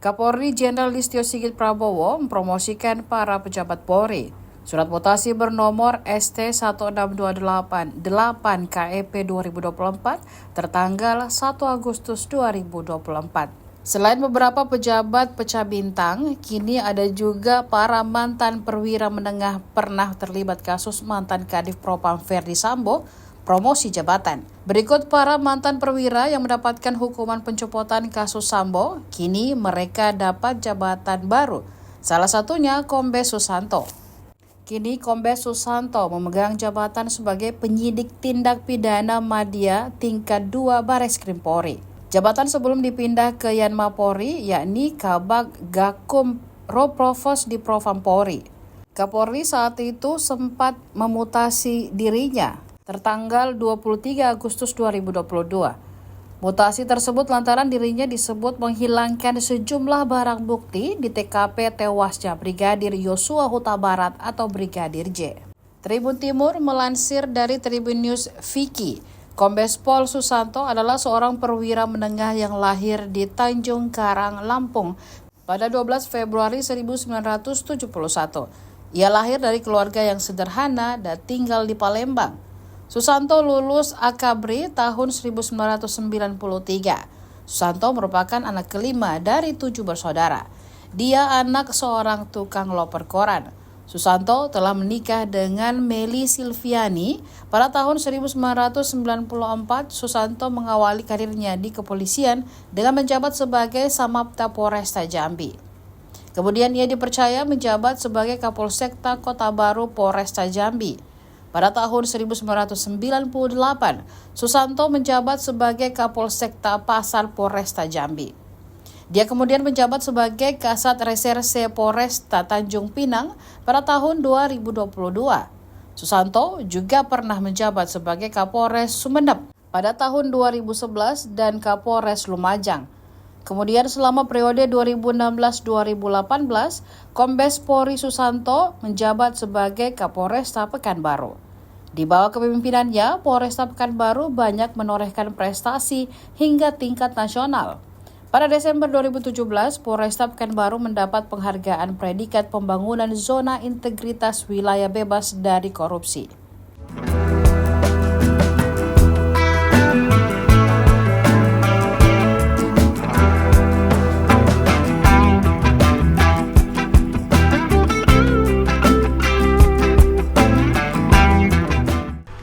Kapolri Jenderal Listio Sigit Prabowo mempromosikan para pejabat Polri. Surat mutasi bernomor ST16288 KEP 2024 tertanggal 1 Agustus 2024. Selain beberapa pejabat pecah bintang, kini ada juga para mantan perwira menengah pernah terlibat kasus mantan Kadif Propam Ferdi Sambo promosi jabatan. Berikut para mantan perwira yang mendapatkan hukuman pencopotan kasus Sambo, kini mereka dapat jabatan baru. Salah satunya Kombes Susanto. Kini Kombes Susanto memegang jabatan sebagai penyidik tindak pidana madya tingkat 2 Bareskrim Polri. Jabatan sebelum dipindah ke Yanma Polri, yakni Kabag Gakum Roprovos di Propam Polri. Kapolri saat itu sempat memutasi dirinya tertanggal 23 Agustus 2022. Mutasi tersebut lantaran dirinya disebut menghilangkan sejumlah barang bukti di TKP tewasnya Brigadir Yosua Huta Barat atau Brigadir J. Tribun Timur melansir dari Tribun News Vicky, Kombes Pol Susanto adalah seorang perwira menengah yang lahir di Tanjung Karang, Lampung pada 12 Februari 1971. Ia lahir dari keluarga yang sederhana dan tinggal di Palembang. Susanto lulus Akabri tahun 1993. Susanto merupakan anak kelima dari 7 bersaudara. Dia anak seorang tukang loper koran. Susanto telah menikah dengan Meli Silviani. Pada tahun 1994, Susanto mengawali karirnya di kepolisian dengan menjabat sebagai Samapta Polresta Jambi. Kemudian ia dipercaya menjabat sebagai Kapolsekta Kota Baru Polresta Jambi. Pada tahun 1998, Susanto menjabat sebagai Kapolsekta Pasar Polresta Jambi. Dia kemudian menjabat sebagai Kasat Reserse Polresta Tanjung Pinang pada tahun 2022. Susanto juga pernah menjabat sebagai Kapolres Sumeneb pada tahun 2011 dan Kapolres Lumajang. Kemudian selama periode 2016-2018, Kombes Polri Susanto menjabat sebagai Kapolresta Pekanbaru. Di bawah kepemimpinannya, Polresta Pekanbaru banyak menorehkan prestasi hingga tingkat nasional. Pada Desember 2017, Polresta Pekanbaru mendapat penghargaan predikat pembangunan zona integritas wilayah bebas dari korupsi.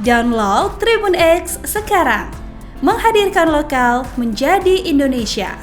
Download Tribun X sekarang, menghadirkan lokal menjadi Indonesia.